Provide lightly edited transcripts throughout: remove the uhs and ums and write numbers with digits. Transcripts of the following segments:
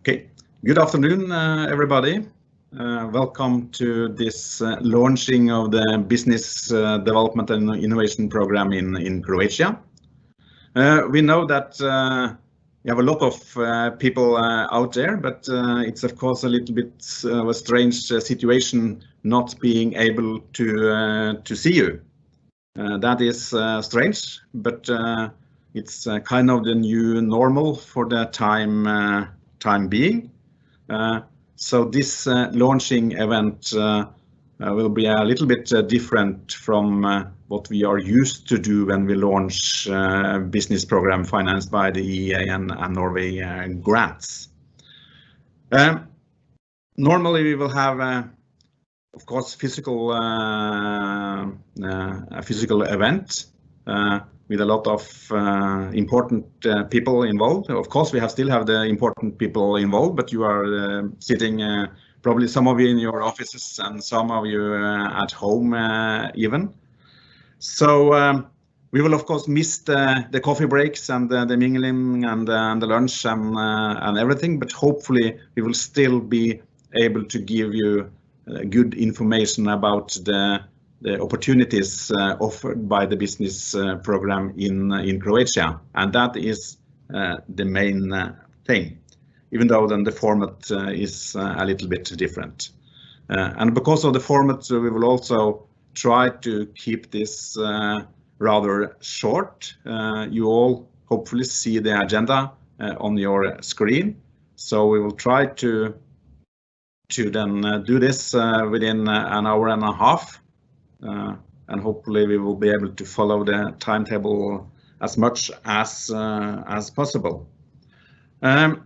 Okay, good afternoon, everybody. Welcome to this launching of the Business Development and Innovation Program in Croatia. We know that we have a lot of people out there, but it's of course a little bit of a strange situation not being able to see you. That is strange, but it's kind of the new normal for the time being. So this launching event will be a little bit different from what we are used to do when we launch business program financed by the EEA and Norway Grants. Normally we will have of course a physical event with a lot of important people involved. Of course, we still have the important people involved, but you are sitting, probably some of you in your offices and some of you at home even. So we will of course miss the coffee breaks and the mingling and the lunch and everything, but hopefully we will still be able to give you good information about the opportunities offered by the business program in Croatia, and that is the main thing, even though then the format is a little bit different. And because of the format, we will also try to keep this rather short. You all hopefully see the agenda on your screen, so we will try to then do this within an hour and a half. And hopefully we will be able to follow the timetable as much as possible. I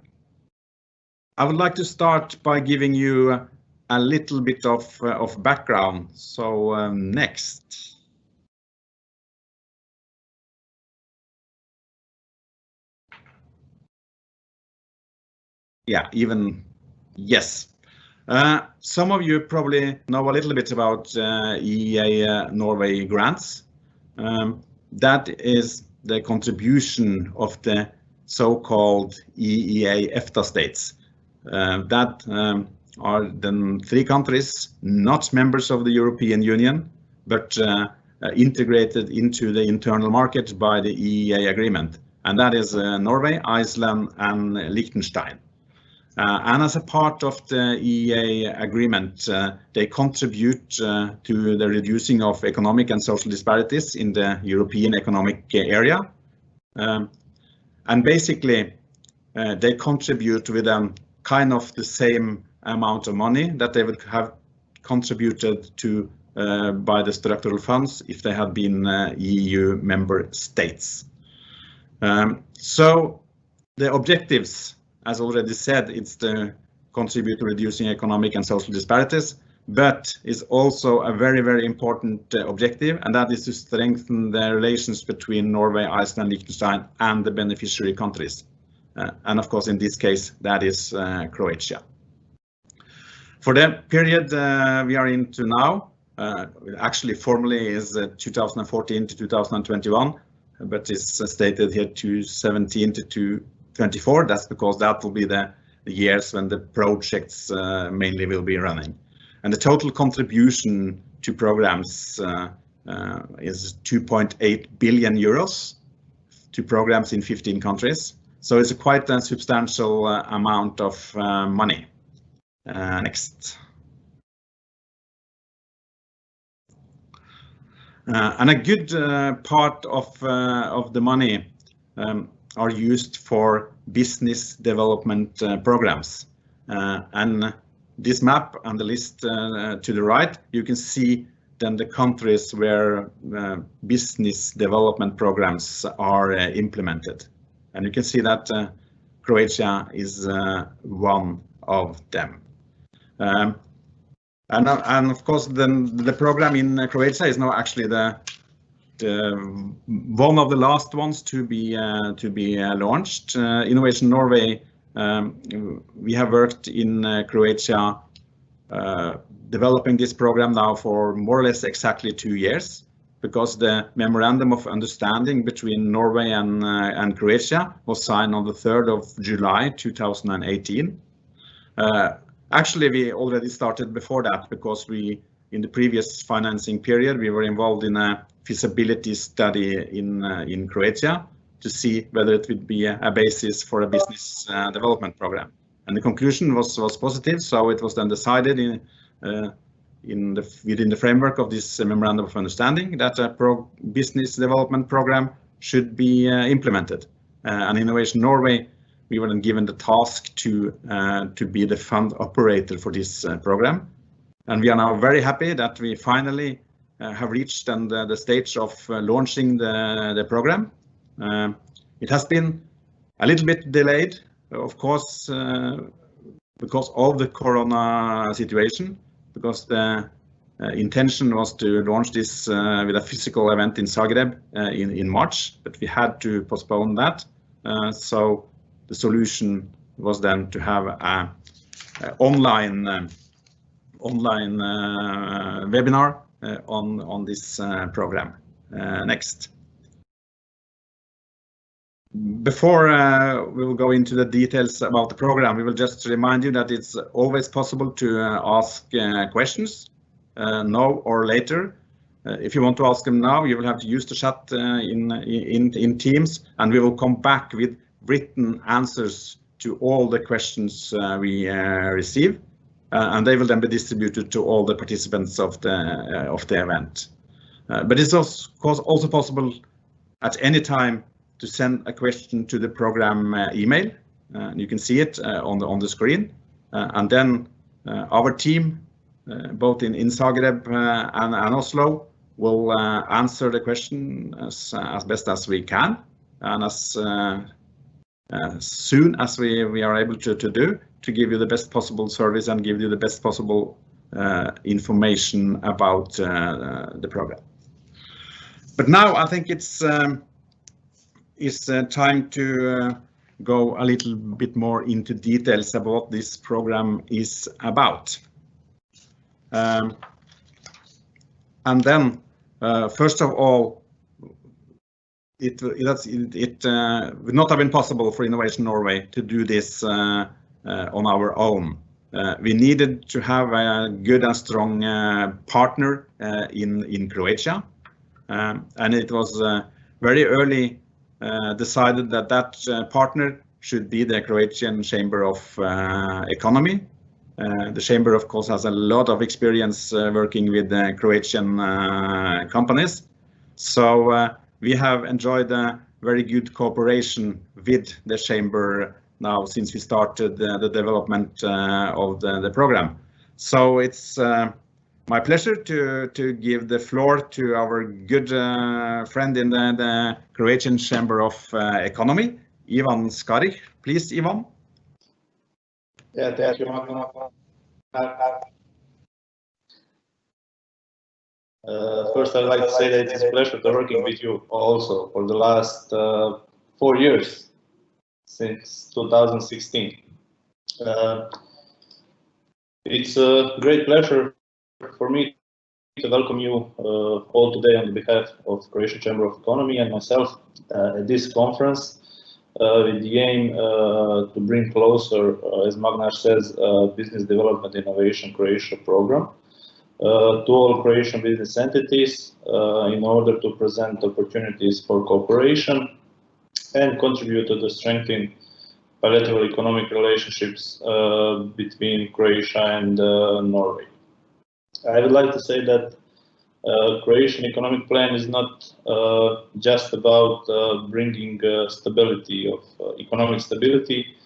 would like to start by giving you a little bit of background. So next. Yeah, even yes. Some of you probably know a little bit about EEA Norway Grants. That is the contribution of the so-called EEA EFTA states. That are then 3 countries not members of the European Union, but integrated into the internal market by the EEA agreement. And that is Norway, Iceland and Liechtenstein. And as a part of the EEA agreement, they contribute to the reducing of economic and social disparities in the European economic area. And basically, they contribute with kind of the same amount of money that they would have contributed to by the structural funds if they had been EU member states. So the objectives, as already said, it's to contribute to reducing economic and social disparities, but is also a very, very important objective, and that is to strengthen the relations between Norway, Iceland, Liechtenstein and the beneficiary countries. And of course, in this case, that is Croatia. For the period we are into now, actually formally is 2014 to 2021, but it's stated here 2017 to 2024. That's because that will be the years when the projects mainly will be running. And the total contribution to programs is 2.8 billion euros to programs in 15 countries. So it's quite a substantial amount of money. Next. And a good part of the money are used for business development programs. And this map and the list to the right, you can see then the countries where business development programs are implemented. And you can see that Croatia is one of them. And of course, then the program in Croatia is now actually one of the last ones to be launched. Innovation Norway, we have worked in Croatia developing this program now for more or less exactly 2 years, because the memorandum of understanding between Norway and Croatia was signed on the 3rd of July 2018. Actually, we already started before that because in the previous financing period, we were involved in a feasibility study in Croatia to see whether it would be a basis for a business development program. And the conclusion was positive, so it was then decided within the framework of this memorandum of understanding that a business development program should be implemented. And Innovation Norway, we were then given the task to be the fund operator for this program. And we are now very happy that we finally have reached the stage of launching the program. It has been a little bit delayed, of course, because of the corona situation, because the intention was to launch this with a physical event in Zagreb in March, but we had to postpone that. So the solution was then to have an online webinar on this program. Next. Before we will go into the details about the program, we will just remind you that it's always possible to ask questions now or later. If you want to ask them now, you will have to use the chat in Teams, and we will come back with written answers to all the questions we receive, and they will then be distributed to all the participants of the event. But it's of course also possible at any time to send a question to the program email. You can see it on the screen, and then our team, both in Zagreb and Oslo, will answer the question as best as we can, and as soon as we are able to give you the best possible service and give you the best possible information about the program. But now I think it's time to go a little bit more into details about what this program is about. And then, first of all, it would not have been possible for Innovation Norway to do this on our own. We needed to have a good and strong partner in Croatia, and it was very early decided that partner should be the Croatian Chamber of Economy. The Chamber, of course, has a lot of experience working with Croatian companies. So we have enjoyed a very good cooperation with the Chamber now since we started the development of the program. So it's my pleasure to give the floor to our good friend in the Croatian Chamber of Economy, Ivan Škarić. Please, Ivan. Yeah, thank you, Magnar. First, I'd like to say that it's a pleasure to working with you also for the last 4 years, since 2016. It's a great pleasure for me to welcome you all today on behalf of Croatian Chamber of Economy and myself at this conference with the aim to bring closer, as Magnar says, Business Development Innovation Croatia program to all Croatian business entities in order to present opportunities for cooperation and contribute to the strengthening bilateral economic relationships between Croatia and Norway. I would like to say that Croatian economic plan is not just about bringing stability of economic stability,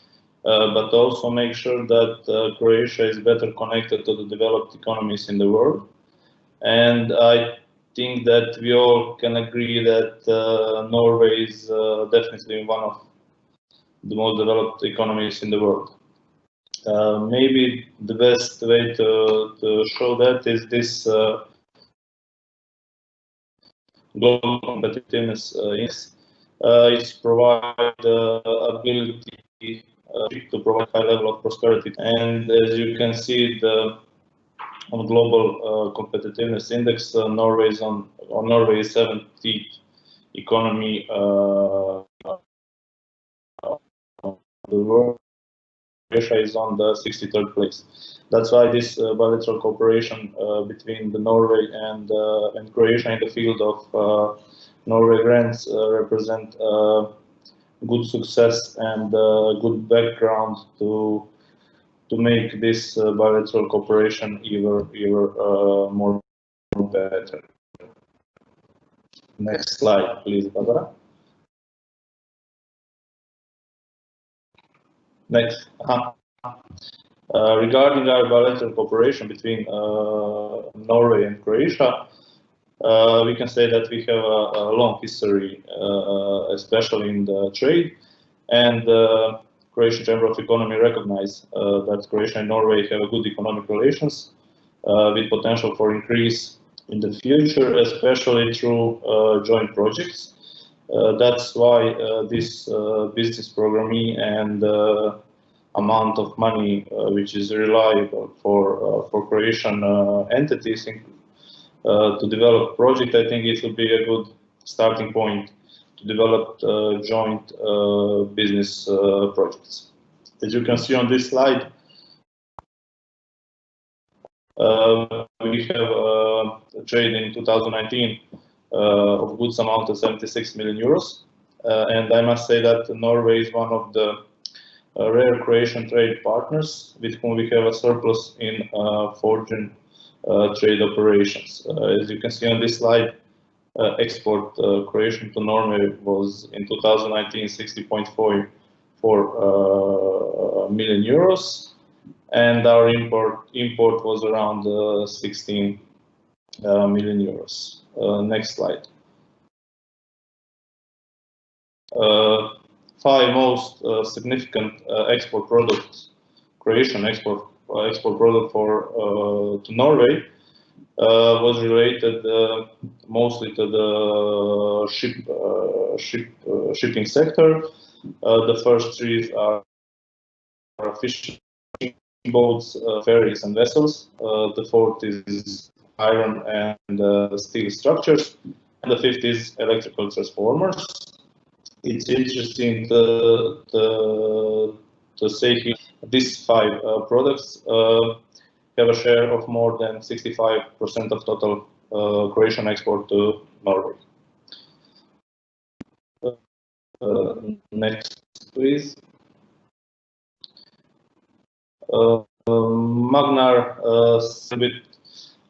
but also make sure that Croatia is better connected to the developed economies in the world. And I think that we all can agree that Norway is definitely one of the most developed economies in the world. Maybe the best way to show that is this global competitiveness index. It provides ability to provide high level of prosperity, and as you can see, on global competitiveness index, Norway is on Norway is 70th economy of the world. Croatia is on the 63rd place. That's why this bilateral cooperation between the Norway and Croatia in the field of Norway grants represent good success and good background to make this bilateral cooperation even more better. Next slide, please, Barbara. Next. Regarding our bilateral cooperation between Norway and Croatia, we can say that we have a long history, especially in the trade, and Croatian Chamber of Economy recognize that Croatia and Norway have a good economic relations with potential for increase in the future, especially through joint projects. That's why this business program and amount of money which is reliable for Croatian entities to develop project, I think it will be a good starting point to develop joint business projects. As you can see on this slide, we have trade in 2019 of goods amount of 76 million euros. And I must say that Norway is one of the rare Croatian trade partners with whom we have a surplus in foreign trade operations. As you can see on this slide, export Croatian to Norway was in 2019 60.4 million euros, and our import was around 16 million euros. Next slide. 5 most significant export products, Croatian export product to Norway was related mostly to the shipping sector. The first 3 are fishing boats, ferries, and vessels. The 4th is iron and steel structures, and the 5th is electrical transformers. It's interesting to say here these 5 products have a share of more than 65% of total Croatian export to Norway. Next, please. Magnar a bit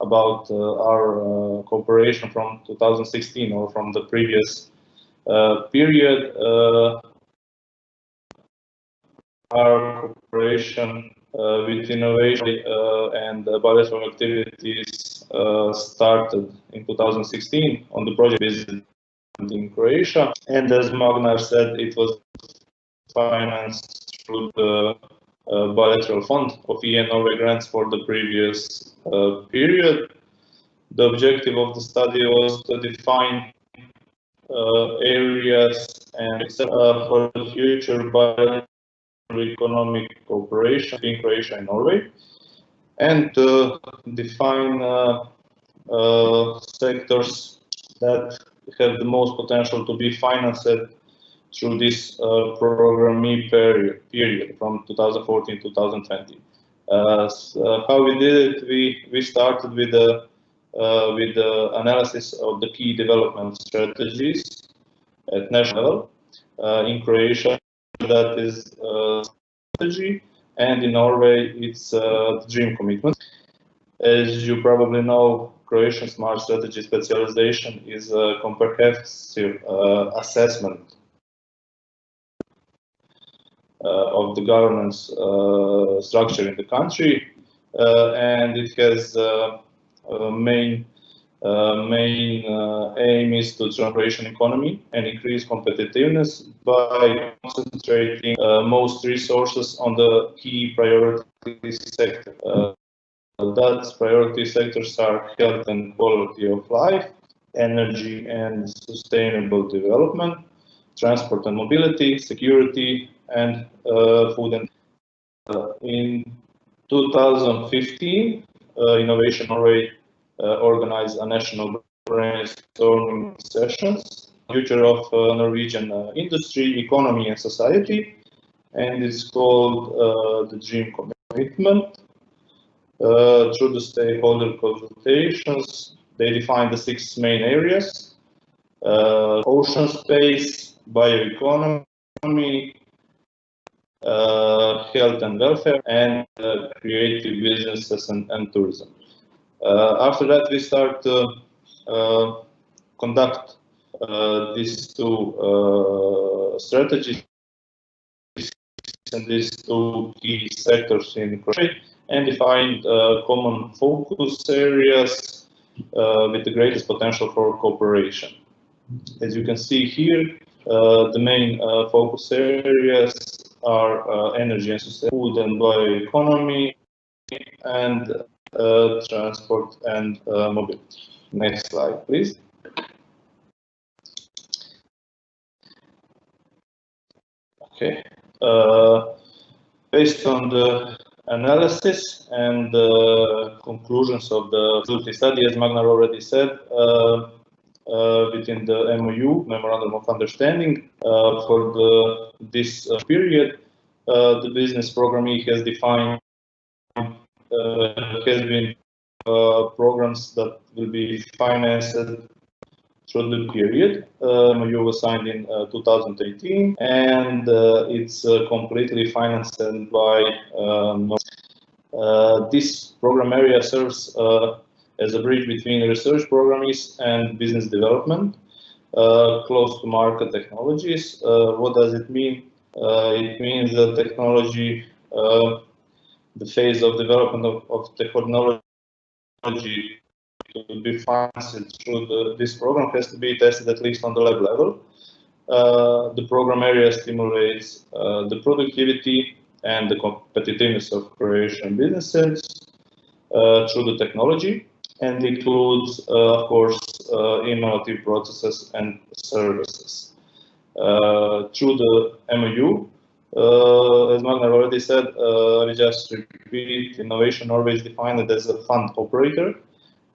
about our cooperation from 2016 or from the previous period. Our cooperation with innovation and bilateral activities started in 2016 on the project visit in Croatia, and as Magnar said, it was financed through the bilateral fund of EEA and Norway Grants for the previous period. The objective of the study was to define areas and for the future bilateral economic cooperation between Croatia and Norway, and to define sectors that have the most potential to be financed through this programming period from 2014 to 2020. How we did it? We started with the analysis of the key development strategies at national level. In Croatia, that is strategy, and in Norway, it's dream commitment. As you probably know, Croatian Smart Strategy specialization is a comprehensive assessment of the governance structure in the country, and it has main aim is to transform Croatian economy and increase competitiveness by concentrating most resources on the key priority sector. Those priority sectors are health and quality of life, energy and sustainable development, transport and mobility, security, and food. And in 2015, Innovation Norway organized a national brainstorming sessions, future of Norwegian industry, economy, and society. and it's called the Dream Commitment. Through the stakeholder consultations, they define the 6 main areas: ocean space, bioeconomy, health and welfare, and creative businesses and tourism. After that, we start to conduct these 2 strategies and these 2 key sectors in Croatia, and define common focus areas with the greatest potential for cooperation. As you can see here, the main focus areas are energy and food and bioeconomy, and transport and mobility. Next slide, please. Okay. Based on the analysis and the conclusions of the study, as Magnar already said, within the MOU, Memorandum of Understanding, for this period, the business program E has defined, has been programs that will be financed through the period. MOU was signed in 2018, and it's completely financed by this program area serves as a bridge between research programs and business development, close to market technologies. What does it mean? It means that technology, the phase of development of technology to be financed through this program has to be tested at least on the lab level. The program area stimulates the productivity and the competitiveness of Croatian businesses through the technology, and includes, of course, innovative processes and services. Through the MOU, as Magnar already said, we just repeat, Innovation Norway is defined as a fund operator,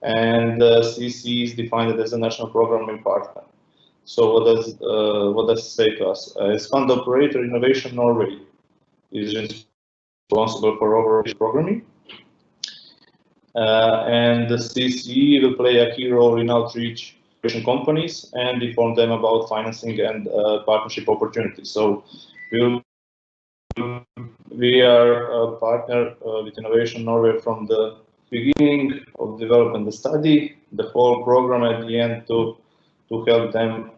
and CC is defined as a national programming partner. So what does it say to us? As fund operator, Innovation Norway is responsible for overall programming, and the CC will play a key role in outreach companies and inform them about financing and partnership opportunities. So we are a partner with Innovation Norway from the beginning of developing the study, the whole program at the end, to help them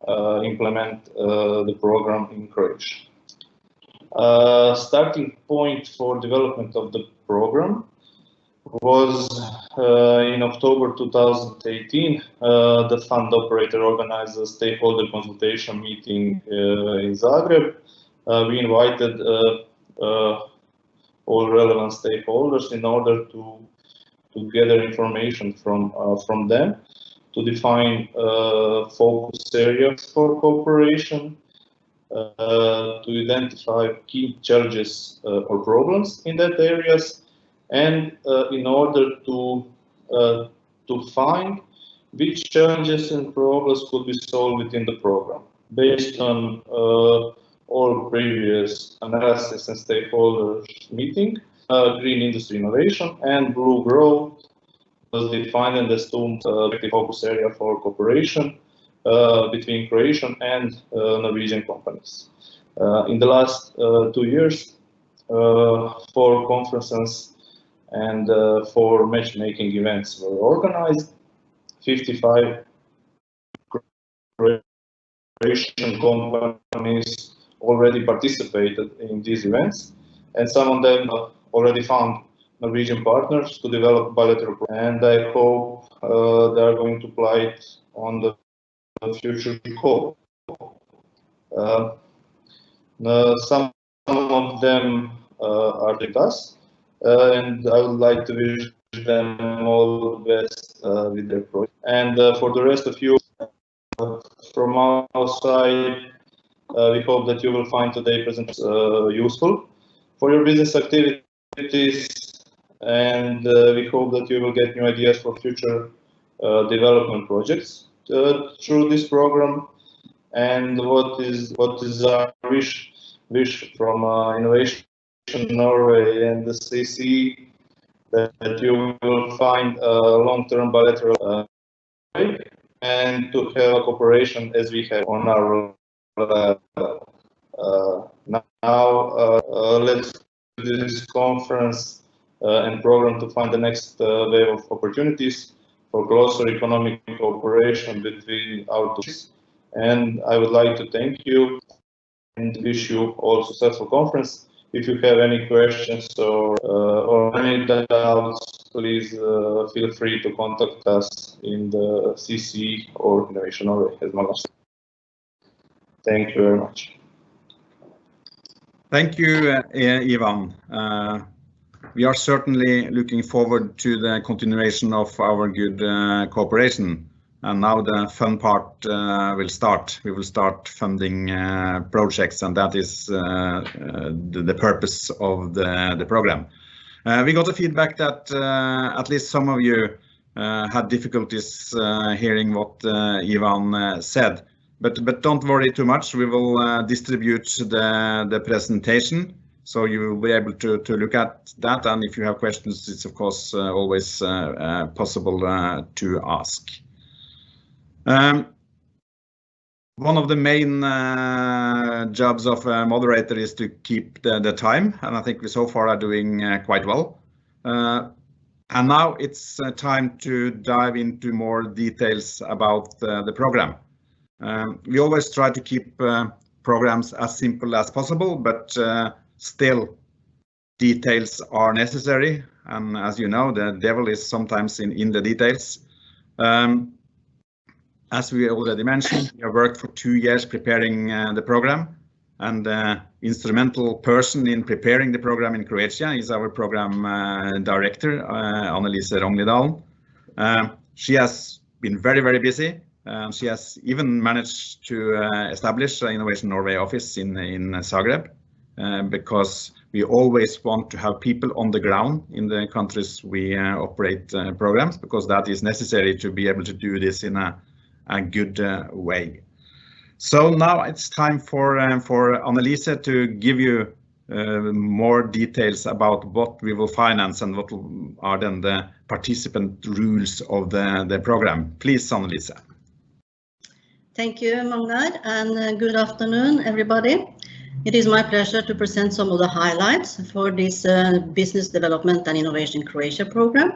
implement the program in Croatia. Starting point for development of the program was in October 2018. The fund operator organized a stakeholder consultation meeting in Zagreb. We invited all relevant stakeholders in order to gather information from them, to define focus areas for cooperation, to identify key challenges or problems in that areas, and in order to find which challenges and problems could be solved within the program. Based on all previous analysis and stakeholders meeting, green industry innovation and blue growth was defined as 2 focus area for cooperation between Croatian and Norwegian companies. In the last 2 years, 4 conferences and 4 matchmaking events were organized. 55 Croatian companies already participated in these events, and some of them already found Norwegian partners to develop bilateral programs, and I hope they are going to apply it on the future call. Some of them are with us, and I would like to wish them all the best with their project. And for the rest of you, from our side, we hope that you will find today's presentation useful for your business activities, and we hope that you will get new ideas for future development projects through this program. And what is our wish? wish from Innovation Norway and the CC that you will find a long-term bilateral and to have a cooperation as we have on our level. Now let's do this conference and program to find the next wave of opportunities for closer economic cooperation between our two countries. And I would like to thank you and wish you all successful conference. If you have any questions or any doubts, please feel free to contact us in the CC or Innovation Norway, as Magnar said. Thank you very much. Thank you, Ivan. We are certainly looking forward to the continuation of our good cooperation. And now the fun part will start. We will start funding projects, and that is the purpose of the program. We got the feedback that at least some of you had difficulties hearing what Ivan said. But don't worry too much. We will distribute the presentation, so you will be able to look at that. And if you have questions, it's of course always possible to ask. One of the main jobs of a moderator is to keep the time, and I think we so far are doing quite well. And now it's time to dive into more details about the program. We always try to keep programs as simple as possible, but still details are necessary. And as you know, the devil is sometimes in the details. As we already mentioned, we have worked for 2 years preparing the program, and the instrumental person in preparing the program in Croatia is our program director, Lise Rognlidalen. She has been very busy. She has even managed to establish an Innovation Norway office in Zagreb, because we always want to have people on the ground in the countries we operate programs, because that is necessary to be able to do this in a good way. So now it's time for Lise to give you more details about what we will finance and what are then the participant rules of the program. Please, Lise. Thank you, Magnar, and good afternoon, everybody. It is my pleasure to present some of the highlights for this Business Development and Innovation Croatia program.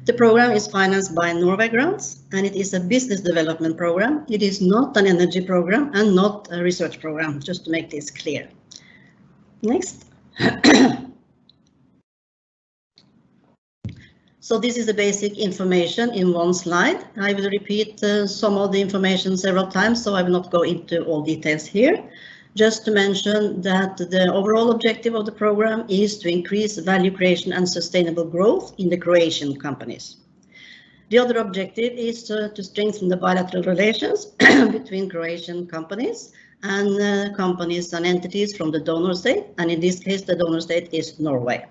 The program is financed by Norway Grants, and it is a business development program. It is not an energy program and not a research program, just to make this clear. Next. So this is the basic information in one slide. I will repeat some of the information several times, so I will not go into all details here. Just to mention that the overall objective of the program is to increase value creation and sustainable growth in the Croatian companies. The other objective is to strengthen the bilateral relations between Croatian companies and companies and entities from the donor state, and in this case the donor state is Norway.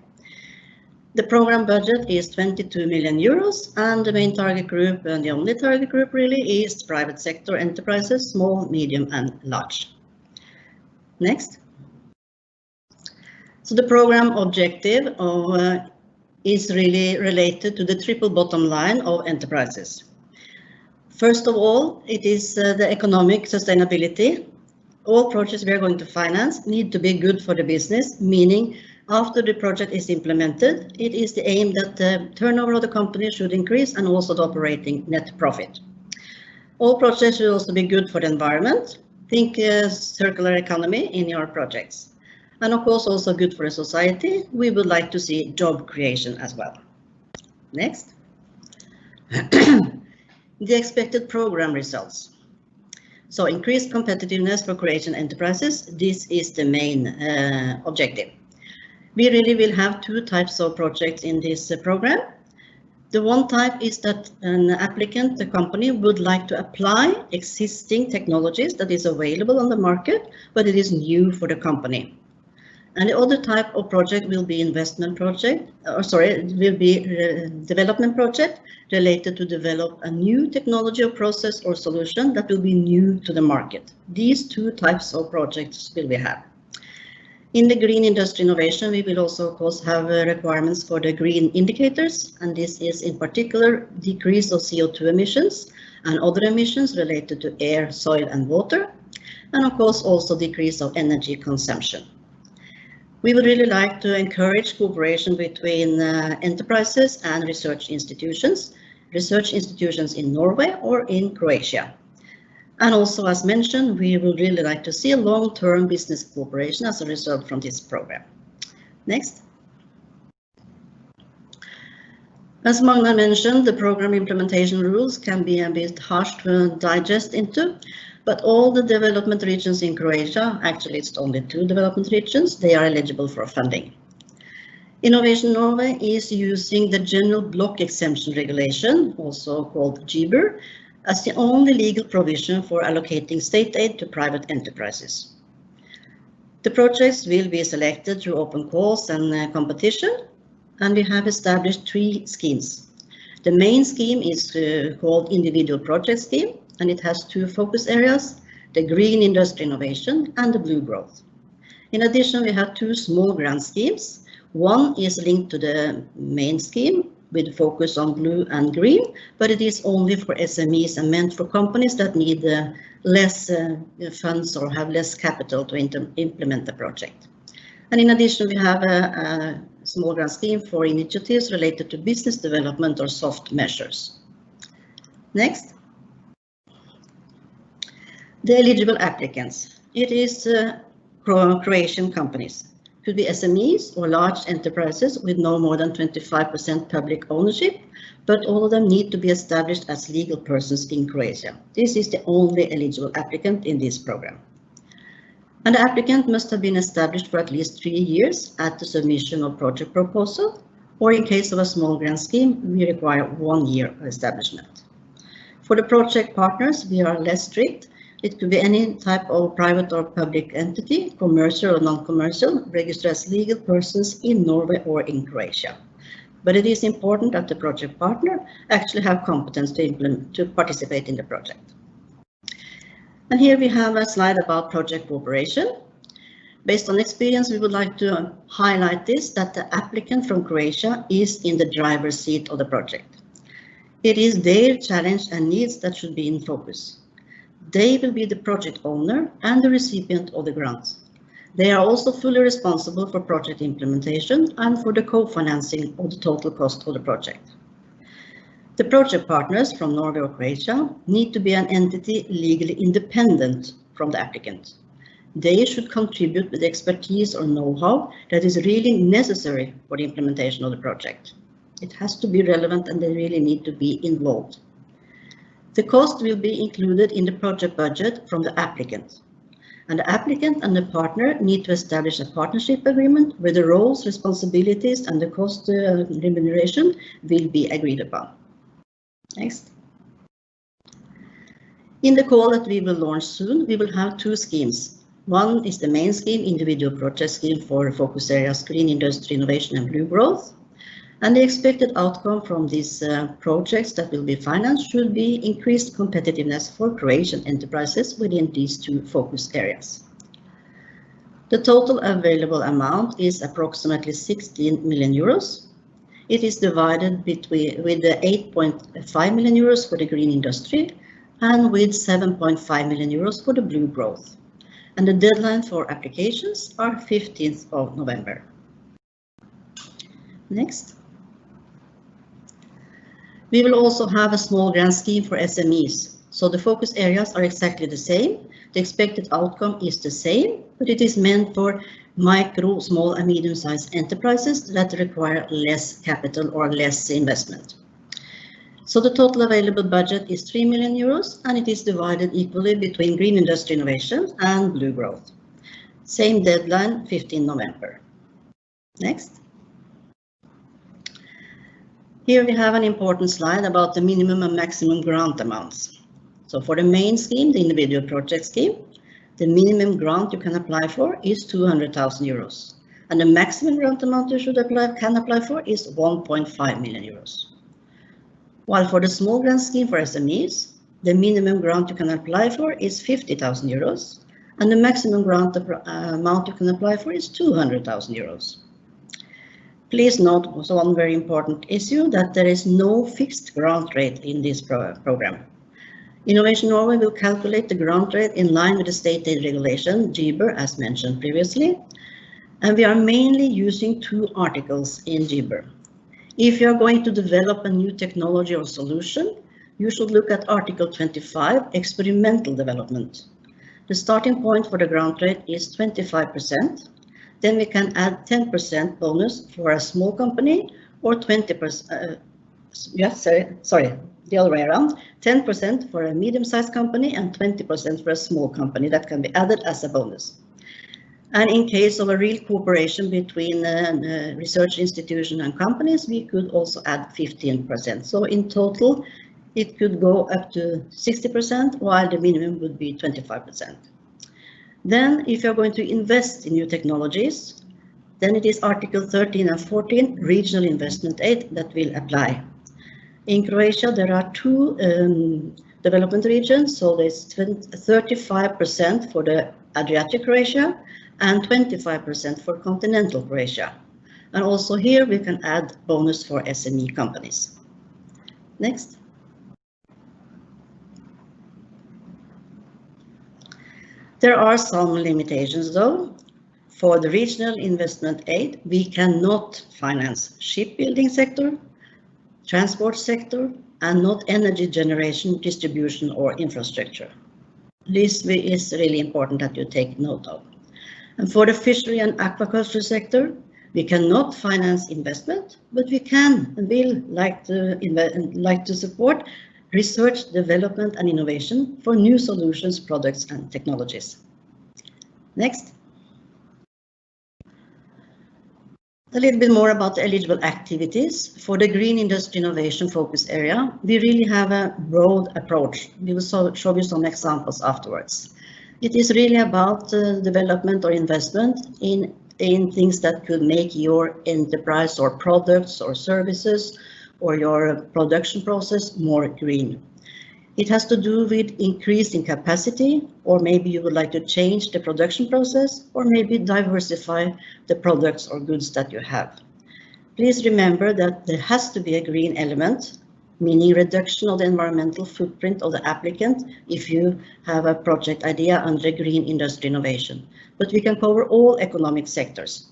The program budget is 22 million euros, and the main target group and the only target group really is private sector enterprises, small, medium and large. Next. So the program objective is really related to the triple bottom line of enterprises. First of all, it is the economic sustainability. All projects we are going to finance need to be good for the business, meaning after the project is implemented, it is the aim that the turnover of the company should increase and also the operating net profit. All projects should also be good for the environment. Think circular economy in your projects. And of course also good for the society. We would like to see job creation as well. Next. The expected program results. So increased competitiveness for Croatian enterprises. This is the main objective. We really will have 2 types of projects in this program. The one type is that an applicant, the company, would like to apply existing technologies that is available on the market, but it is new for the company. And the other type of project will be investment project, will be development project related to develop a new technology or process or solution that will be new to the market. These 2 types of projects will we have. In the green industry innovation, we will also, of course, have requirements for the green indicators, and this is in particular decrease of CO2 emissions and other emissions related to air, soil and water, and of course also decrease of energy consumption. We would really like to encourage cooperation between enterprises and research institutions in Norway or in Croatia. And also, as mentioned, we would really like to see a long-term business cooperation as a result from this program. Next. As Magnar mentioned, the program implementation rules can be a bit harsh to digest into, but all the development regions in Croatia, actually it's only 2 development regions, they are eligible for funding. Innovation Norway is using the General Block Exemption Regulation, also called GBER, as the only legal provision for allocating state aid to private enterprises. The projects will be selected through open calls and competition, and we have established 3 schemes. The main scheme is called Individual Project Scheme, and it has 2 focus areas, the green industry innovation and the blue growth. In addition, we have 2 small grant schemes. One is linked to the main scheme with focus on blue and green, but it is only for SMEs and meant for companies that need less funds or have less capital to implement the project. And in addition, we have a small grant scheme for initiatives related to business development or soft measures. Next. The eligible applicants. It is Croatian companies. Could be SMEs or large enterprises with no more than 25% public ownership, but all of them need to be established as legal persons in Croatia. This is the only eligible applicant in this program. And the applicant must have been established for at least 3 years at the submission of project proposal, or in case of a small grant scheme, we require 1 year establishment. For the project partners, we are less strict. It could be any type of private or public entity, commercial or non-commercial, registered as legal persons in Norway or in Croatia. But it is important that the project partner actually have competence to participate in the project. And here we have a slide about project cooperation. Based on experience, we would like to highlight this, that the applicant from Croatia is in the driver's seat of the project. It is their challenge and needs that should be in focus. They will be the project owner and the recipient of the grant. They are also fully responsible for project implementation and for the co-financing of the total cost of the project. The project partners from Norway or Croatia need to be an entity legally independent from the applicant. They should contribute with expertise or know-how that is really necessary for the implementation of the project. It has to be relevant and they really need to be involved. The cost will be included in the project budget from the applicant. And the applicant and the partner need to establish a partnership agreement where the roles, responsibilities and the cost remuneration will be agreed upon. Next. In the call that we will launch soon, we will have 2 schemes. One is the main scheme, Individual Project Scheme for focus areas, green industry innovation and blue growth. And the expected outcome from these projects that will be financed should be increased competitiveness for Croatian enterprises within these 2 focus areas. The total available amount is approximately 16 million euros. It is divided with the 8.5 million euros for the green industry and with 7.5 million euros for the blue growth. And the deadline for applications are 15th of November. Next. We will also have a small grant scheme for SMEs. So the focus areas are exactly the same. The expected outcome is the same, but it is meant for micro, small and medium-sized enterprises that require less capital or less investment. So the total available budget is 3 million euros and it is divided equally between green industry innovation and blue growth. Same deadline, 15 November. Next. Here we have an important slide about the minimum and maximum grant amounts. So for the main scheme, the individual project scheme, the minimum grant you can apply for is 200,000 euros. And the maximum grant amount you can apply for is 1.5 million euros. While for the small grant scheme for SMEs, the minimum grant you can apply for is 50,000 euros. and the maximum grant amount you can apply for is 200,000 euros. Please note also one very important issue, that there is no fixed grant rate in this program. Innovation Norway will calculate the grant rate in line with the state aid regulation, GBER, as mentioned previously, and we are mainly using 2 articles in GBER. If you are going to develop a new technology or solution, you should look at Article 25, experimental development. The starting point for the grant rate is 25%. Then we can add 10% bonus for a small company, or 20%, the other way around, 10% for a medium-sized company and 20% for a small company that can be added as a bonus. And in case of a real cooperation between research institution and companies, we could also add 15%. So in total, it could go up to 60%, while the minimum would be 25%. Then, if you're going to invest in new technologies, then it is Article 13 and 14, regional investment aid, that will apply. In Croatia, there are 2 development regions, so there's 35% for the Adriatic Croatia and 25% for continental Croatia. And also here we can add bonus for SME companies. Next. There are some limitations though. For the regional investment aid, we cannot finance shipbuilding sector, transport sector, and not energy generation, distribution, or infrastructure. This is really important that you take note of. And for the fishery and aquaculture sector, we cannot finance investment, but we can and will like to support research, development, and innovation for new solutions, products, and technologies. Next. A little bit more about the eligible activities. For the Green Industry Innovation Focus Area, we really have a broad approach. We will show you some examples afterwards. It is really about development or investment in things that could make your enterprise or products or services or your production process more green. It has to do with increasing capacity, or maybe you would like to change the production process, or maybe diversify the products or goods that you have. Please remember that there has to be a green element, meaning reduction of the environmental footprint of the applicant if you have a project idea under green industry innovation. But we can cover all economic sectors.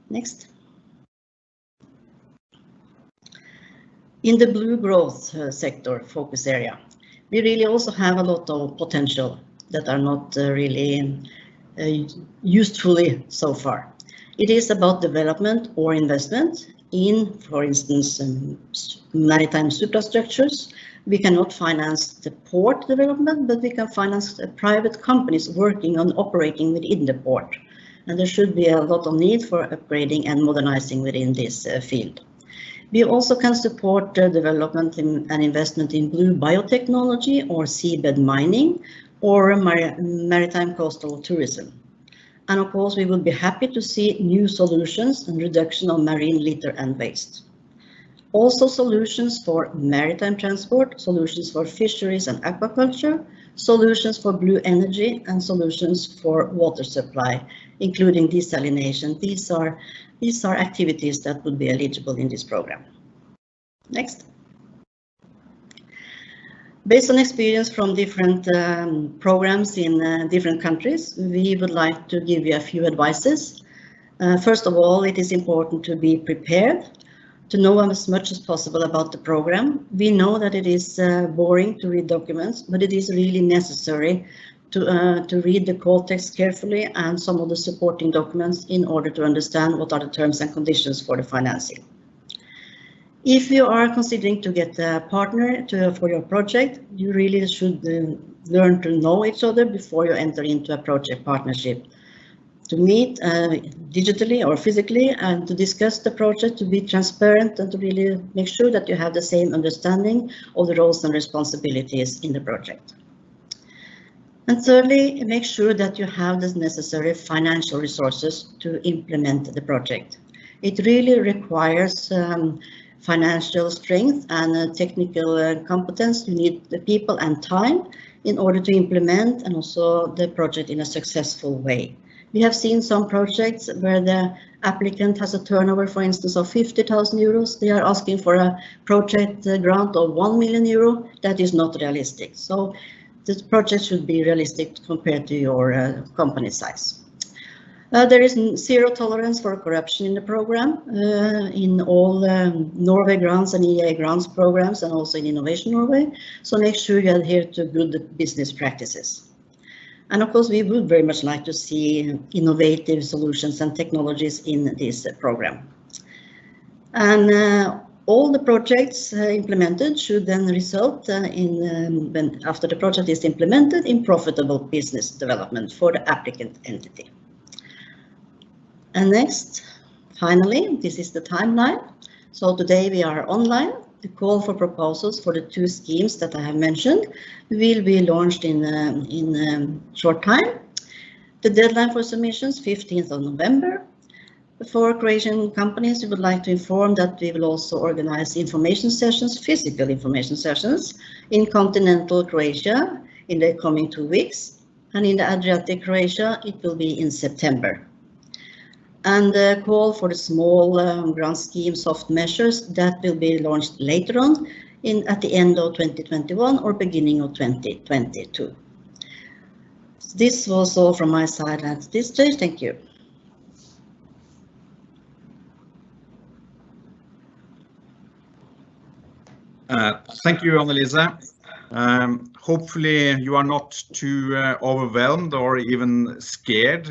Next. In the blue growth sector focus area, we really also have a lot of potential that are not really used fully so far. It is about development or investment in, for instance, maritime superstructures. We cannot finance the port development, but we can finance private companies working on operating within the port. And there should be a lot of need for upgrading and modernizing within this field. We also can support development and investment in blue biotechnology or seabed mining or maritime coastal tourism. And of course, we will be happy to see new solutions and reduction of marine litter and waste. Also solutions for maritime transport, solutions for fisheries and aquaculture, solutions for blue energy, and solutions for water supply, including desalination. These are activities that would be eligible in this program. Next. Based on experience from different programs in different countries, we would like to give you a few advices. First of all, it is important to be prepared, to know as much as possible about the program. We know that it is boring to read documents, but it is really necessary to read the call text carefully and some of the supporting documents in order to understand what are the terms and conditions for the financing. If you are considering to get a partner for your project, you really should learn to know each other before you enter into a project partnership. To meet digitally or physically and to discuss the project, to be transparent and to really make sure that you have the same understanding of the roles and responsibilities in the project. And thirdly, make sure that you have the necessary financial resources to implement the project. It really requires financial strength and technical competence. You need the people and time in order to implement and also the project in a successful way. We have seen some projects where the applicant has a turnover, for instance, of 50,000 euros. They are asking for a project grant of 1 million euro. That is not realistic. So this project should be realistic compared to your company size. There is zero tolerance for corruption in the program, in all Norway Grants and EEA Grants programs, and also in Innovation Norway. So make sure you adhere to good business practices. And of course, we would very much like to see innovative solutions and technologies in this program. And all the projects implemented should then result in, after the project is implemented, in profitable business development for the applicant entity. And next, finally, this is the timeline. So today we are online. The call for proposals for the two schemes that I have mentioned will be launched in short time. The deadline for submissions, 15th of November. For Croatian companies, we would like to inform that we will also organize information sessions, physical information sessions, in continental Croatia in the coming 2 weeks. And in the Adriatic Croatia, it will be in September. And the call for the small grant scheme soft measures, that will be launched later on at the end of 2021 or beginning of 2022. This was all from my side at this stage. Thank you. Thank you, Lise. Hopefully you are not too overwhelmed or even scared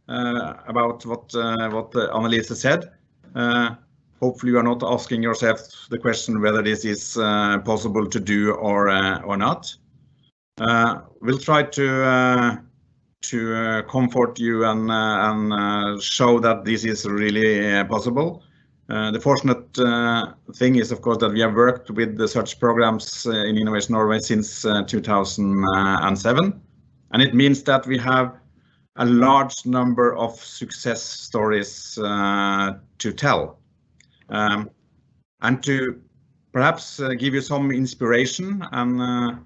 about what Lise said. Hopefully you are not asking yourself the question whether this is possible to do or not. We'll try to comfort you and show that this is really possible. The fortunate thing is, of course, that we have worked with such programs in Innovation Norway since 2007, and it means that we have a large number of success stories to tell, and to perhaps give you some inspiration and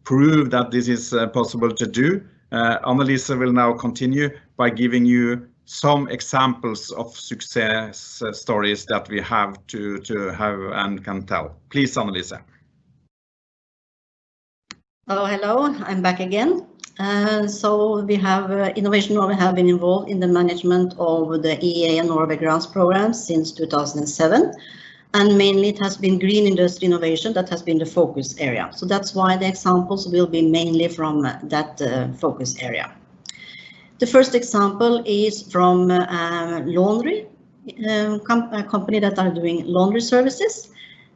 prove that this is possible to do. Lise will now continue by giving you some examples of success stories that we have to have and can tell. Please, Lise. Oh, hello, I'm back again. So we have Innovation Norway have been involved in the management of the EEA and Norway Grants programs since 2007, and mainly it has been green industry innovation that has been the focus area. So that's why the examples will be mainly from that focus area. The first example is from laundry, a company that are doing laundry services.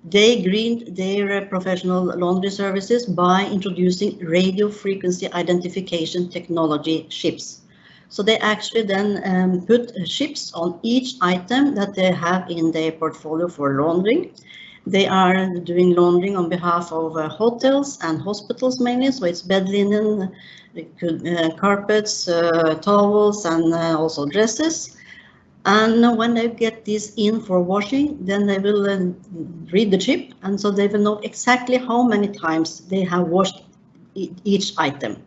They greened their professional laundry services by introducing radio frequency identification technology chips. So they actually then put chips on each item that they have in their portfolio for laundering. They are doing laundering on behalf of hotels and hospitals mainly, so it's bed linen, carpets, towels, and also dresses. And when they get this in for washing, then they will read the chip, and so they will know exactly how many times they have washed each item.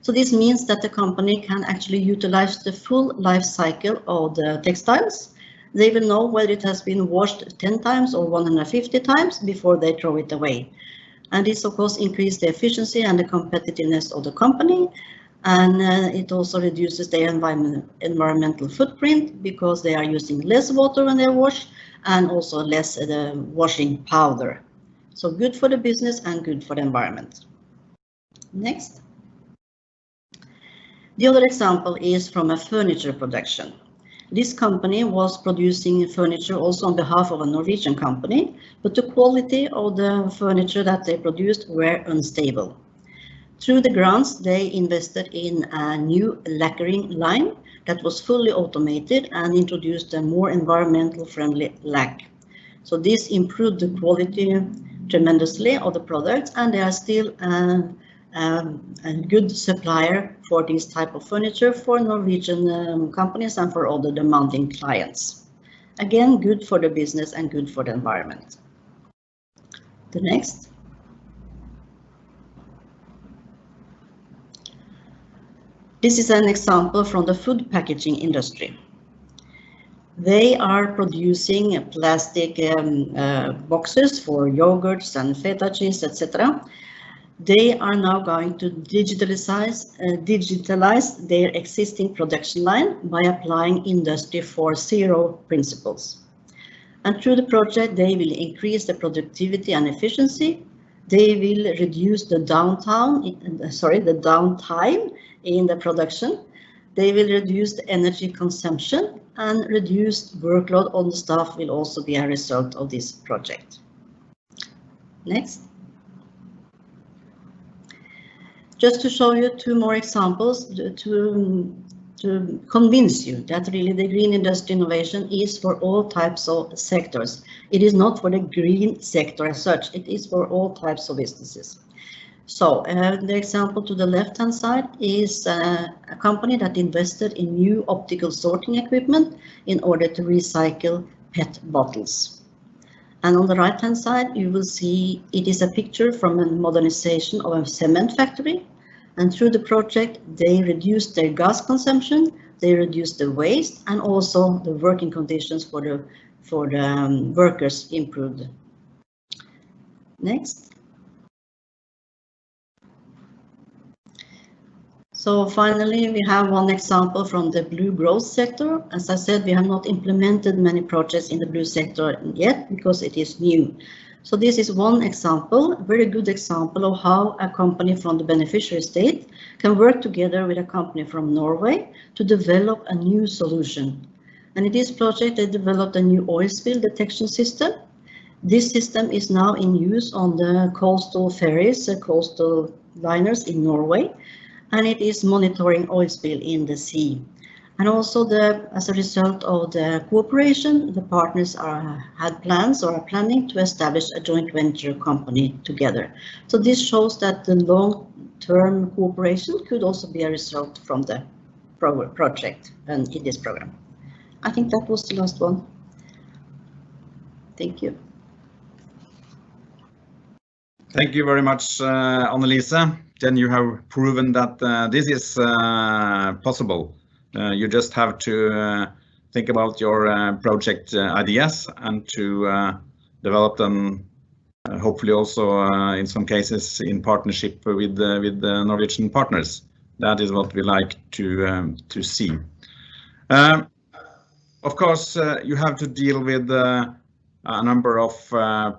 So this means that the company can actually utilize the full life cycle of the textiles. They will know whether it has been washed 10 times or 150 times before they throw it away. And this, of course, increases the efficiency and the competitiveness of the company. And it also reduces their environmental footprint because they are using less water when they wash and also less the washing powder. So good for the business and good for the environment. Next. The other example is from a furniture production. This company was producing furniture also on behalf of a Norwegian company, but the quality of the furniture that they produced were unstable. Through the grants, they invested in a new lacquering line that was fully automated and introduced a more environmental friendly lac. So this improved the quality tremendously of the products, and they are still a good supplier for this type of furniture for Norwegian companies and for other demanding clients. Again, good for the business and good for the environment. The next. This is an example from the food packaging industry. They are producing plastic boxes for yogurts and feta cheese, etc. They are now going to digitalize their existing production line by applying Industry 4.0 principles. And through the project, they will increase the productivity and efficiency. They will reduce the downtime in the production. They will reduce the energy consumption, and reduced workload on the staff will also be a result of this project. Next. Just to show you two more examples to convince you that really the green industry innovation is for all types of sectors. It is not for the green sector as such, it is for all types of businesses. So the example to the left-hand side is a company that invested in new optical sorting equipment in order to recycle PET bottles. And on the right-hand side, you will see it is a picture from a modernization of a cement factory. And through the project, they reduced their gas consumption, they reduced the waste, and also the working conditions for the workers improved. Next. So finally, we have one example from the blue growth sector. As I said, we have not implemented many projects in the blue sector yet because it is new. So this is one example, a very good example of how a company from the beneficiary state can work together with a company from Norway to develop a new solution. And in this project, they developed a new oil spill detection system. This system is now in use on the coastal ferries, coastal liners in Norway, and it is monitoring oil spill in the sea. And also, as a result of the cooperation, the partners had plans or are planning to establish a joint venture company together. So this shows that the long-term cooperation could also be a result from the project and in this program. I think that was the last one. Thank you. Thank you very much, Lise. Then you have proven that this is possible. You just have to think about your project ideas and to develop them, hopefully also in some cases in partnership with the Norwegian partners. That is what we like to see. Of course, you have to deal with a number of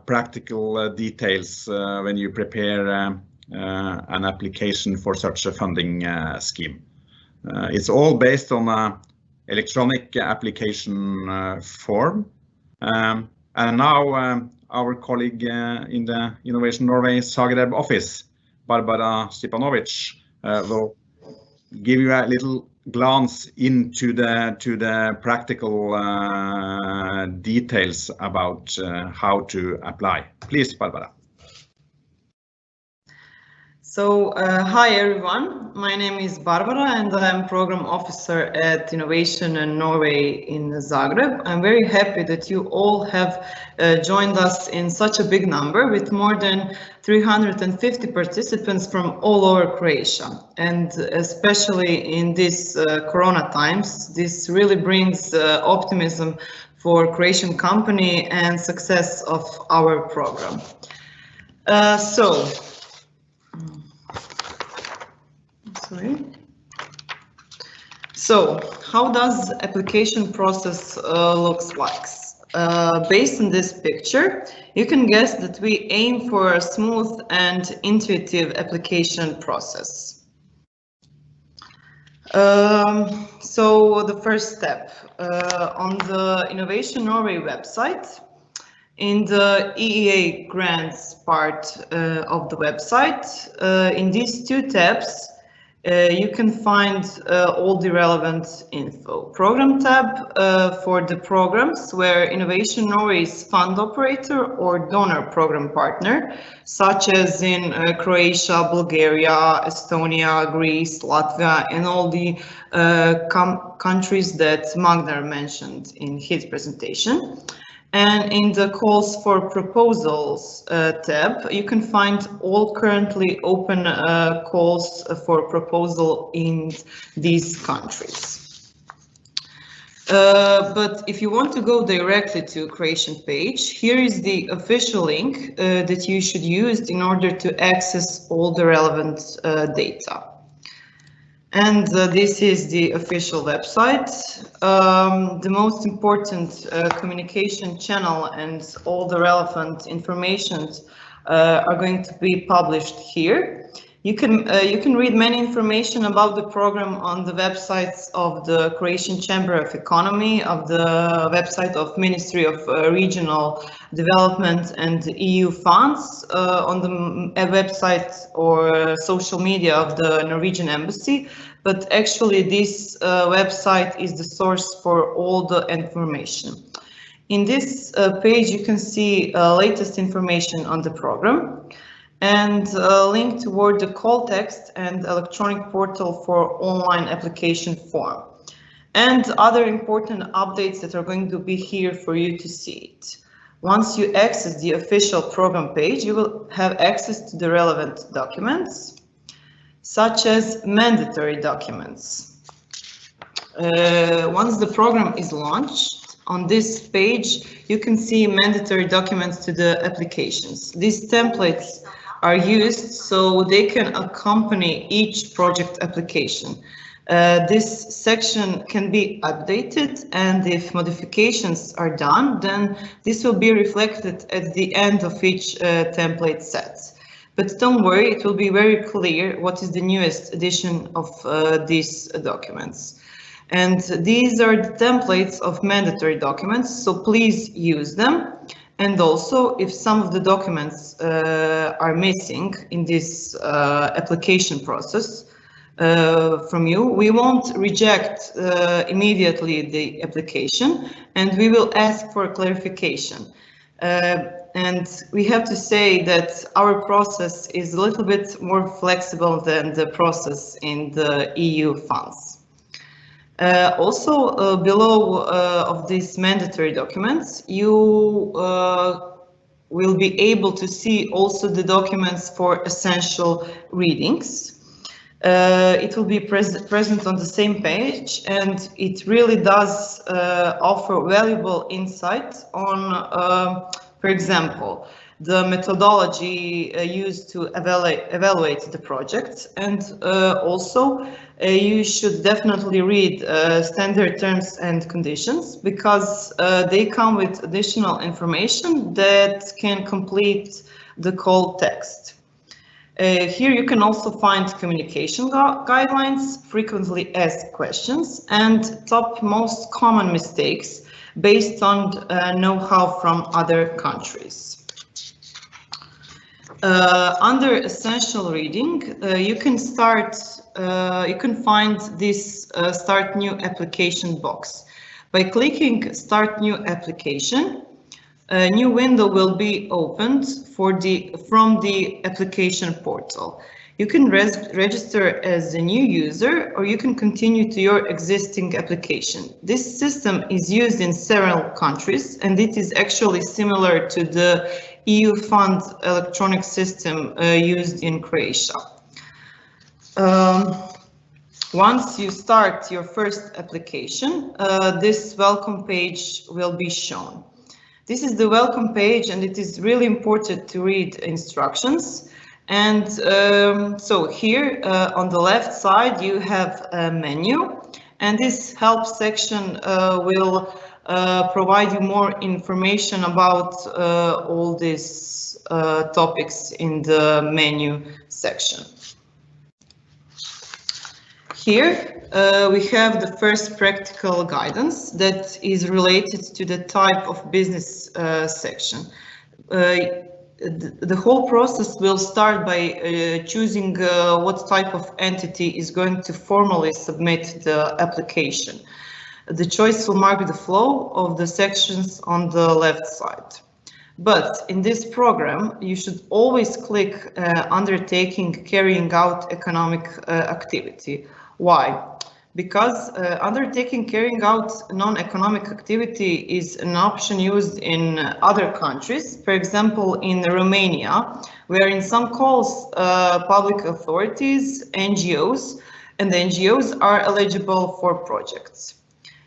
practical details when you prepare an application for such a funding scheme. It's all based on an electronic application form. And now our colleague in the Innovation Norway Zagreb office, Barbara Stipanović, will give you a little glance into the practical details about how to apply. Please, Barbara. So, hi everyone, my name is Barbara and I'm Program Officer at Innovation and Norway in Zagreb. I'm very happy that you all have joined us in such a big number with more than 350 participants from all over Croatia. And especially in these Corona times, this really brings optimism for Croatian company and success of our program. So how does application process looks like? Based on this picture, you can guess that we aim for a smooth and intuitive application process. So the first step, on the Innovation Norway website, in the EEA Grants part of the website, in these two tabs, you can find all the relevant info. Program tab for the programs where Innovation Norway is fund operator or donor program partner, such as in Croatia, Bulgaria, Estonia, Greece, Latvia, and all the countries that Magnar mentioned in his presentation. And in the calls for proposals tab, you can find all currently open calls for proposal in these countries. But if you want to go directly to Croatian page, here is the official link that you should use in order to access all the relevant data. And this is the official website. The most important communication channel and all the relevant information are going to be published here. You can read many information about the program on the websites of the Croatian Chamber of Economy, of the website of Ministry of Regional Development and EU funds, on the website or social media of the Norwegian Embassy. But actually this website is the source for all the information. In this page you can see latest information on the program and a link toward the call text and electronic portal for online application form, and other important updates that are going to be here for you to see it. Once you access the official program page, you will have access to the relevant documents, such as mandatory documents. Once the program is launched, on this page, you can see mandatory documents to the applications. These templates are used so they can accompany each project application. This section can be updated, and if modifications are done, then this will be reflected at the end of each template set. But don't worry, it will be very clear what is the newest edition of these documents. And these are the templates of mandatory documents, so please use them. And also, if some of the documents are missing in this application process from you, we won't reject immediately the application, and we will ask for clarification. And we have to say that our process is a little bit more flexible than the process in the EU funds. Also, below of these mandatory documents, you will be able to see also the documents for essential readings. It will be present on the same page, and it really does offer valuable insight on, for example, the methodology used to evaluate the project, and also you should definitely read standard terms and conditions, because they come with additional information that can complete the call text. Here you can also find communication guidelines, frequently asked questions, and top most common mistakes based on know-how from other countries. Under essential reading, you can find this Start New Application box. By clicking Start New Application, a new window will be opened from the application portal. You can register as a new user, or you can continue to your existing application. This system is used in several countries, and it is actually similar to the EU fund electronic system used in Croatia. Once you start your first application, this welcome page will be shown. This is the welcome page, and it is really important to read instructions. And so here on the left side you have a menu, and this help section will provide you more information about all these topics in the menu section. Here we have the first practical guidance that is related to the type of business section. The whole process will start by choosing what type of entity is going to formally submit the application. The choice will mark the flow of the sections on the left side. But in this program, you should always click undertaking carrying out economic activity. Why? because undertaking carrying out non-economic activity is an option used in other countries. For example, in Romania, where in some calls public authorities, NGOs, and the NGOs are eligible for projects.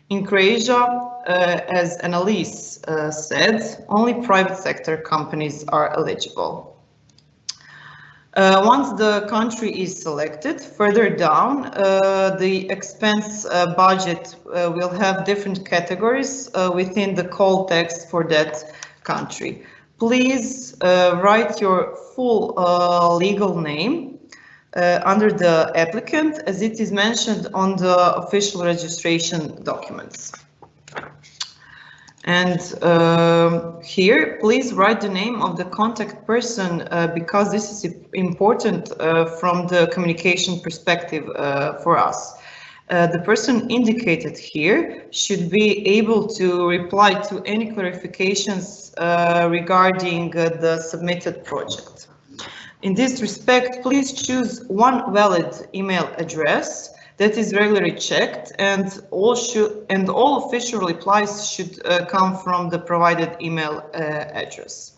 In Croatia, as Annalise said, only private sector companies are eligible. Once the country is selected, further down, the expense budget will have different categories within the call text for that country. Please write your full legal name under the applicant, as it is mentioned on the official registration documents. And here, please write the name of the contact person because this is important from the communication perspective for us. The person indicated here should be able to reply to any clarifications regarding the submitted project. In this respect, please choose one valid email address that is regularly checked, and all official replies should come from the provided email address.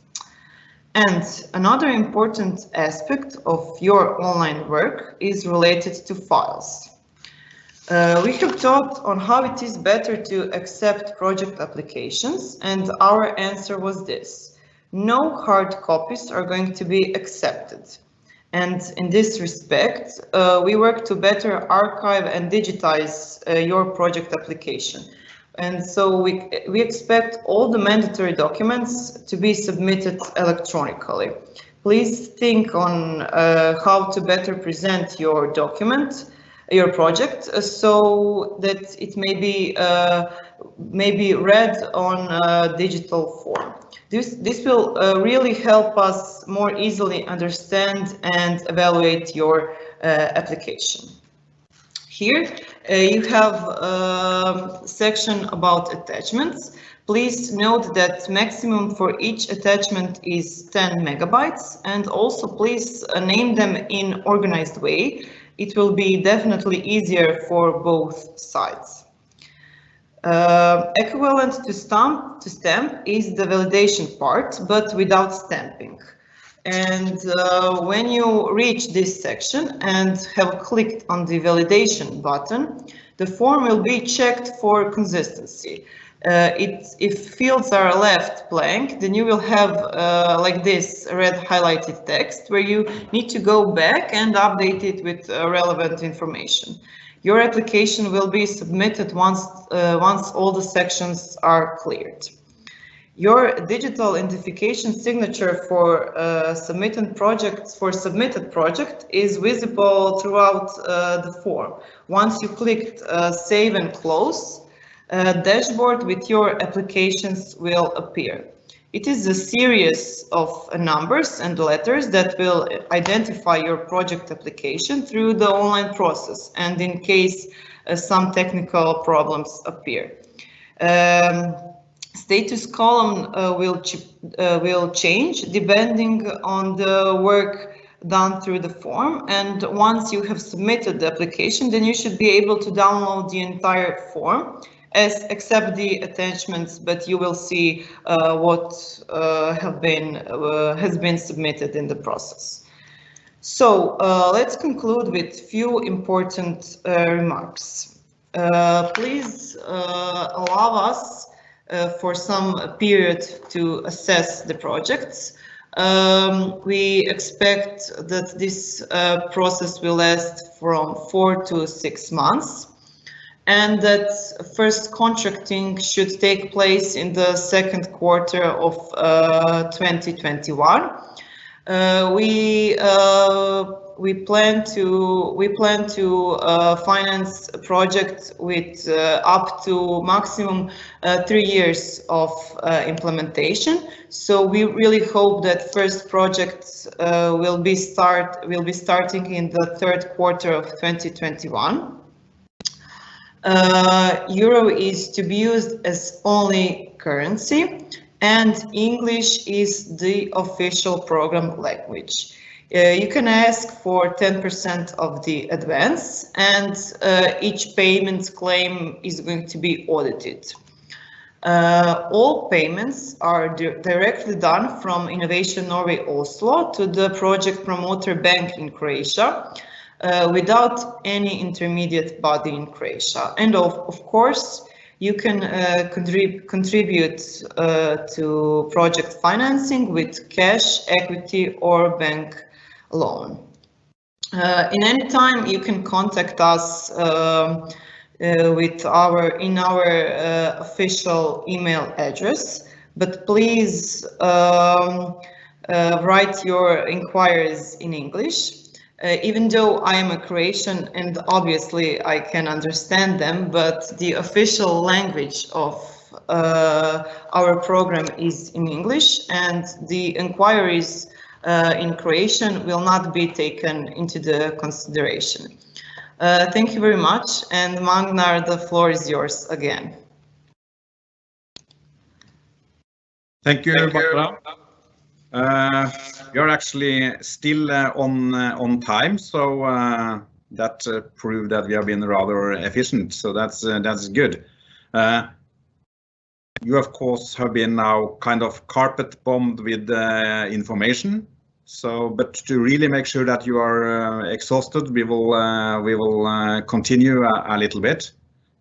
And another important aspect of your online work is related to files. We have talked on how it is better to accept project applications, and our answer was this: no hard copies are going to be accepted. And in this respect, we work to better archive and digitize your project application. And so we expect all the mandatory documents to be submitted electronically. Please think on how to better present your document, your project, so that it may be read on a digital form. This will really help us more easily understand and evaluate your application. Here you have a section about attachments. Please note that maximum for each attachment is 10 megabytes, and also please name them in organized way. It will be definitely easier for both sides. Equivalent to stamp is the validation part, but without stamping. And when you reach this section and have clicked on the validation button, the form will be checked for consistency. If fields are left blank, then you will have like this red highlighted text where you need to go back and update it with relevant information. Your application will be submitted once all the sections are cleared. Your digital identification signature for submitted project is visible throughout the form. Once you clicked Save and Close, a dashboard with your applications will appear. It is a series of numbers and letters that will identify your project application through the online process, and in case some technical problems appear. Status column will change depending on the work done through the form, and once you have submitted the application, then you should be able to download the entire form, except the attachments, but you will see what has been submitted in the process. So let's conclude with few important remarks. Please allow us for some period to assess the projects. We expect that this process will last from 4 to 6 months, and that first contracting should take place in the second quarter of 2021. We plan to finance a project with up to maximum 3 years of implementation. So we really hope that first projects will be starting in the third quarter of 2021. Euro is to be used as only currency, and English is the official program language. You can ask for 10% of the advance, and each payment claim is going to be audited. All payments are directly done from Innovation Norway Oslo to the project promoter bank in Croatia, without any intermediate body in Croatia. And of course, you can contribute to project financing with cash, equity, or bank loan. In any time, you can contact us with our official email address, but please write your inquiries in English. Even though I am a Croatian and obviously I can understand them, but the official language of our program is in English, and the inquiries in Croatian will not be taken into the consideration. Thank you very much, and Magnar, the floor is yours again. Thank you, Barbara. You're actually still on time, so that proved that we have been rather efficient. So that's good. You of course have been now kind of carpet bombed with information. So, but to really make sure that you are exhausted, we will continue a little bit,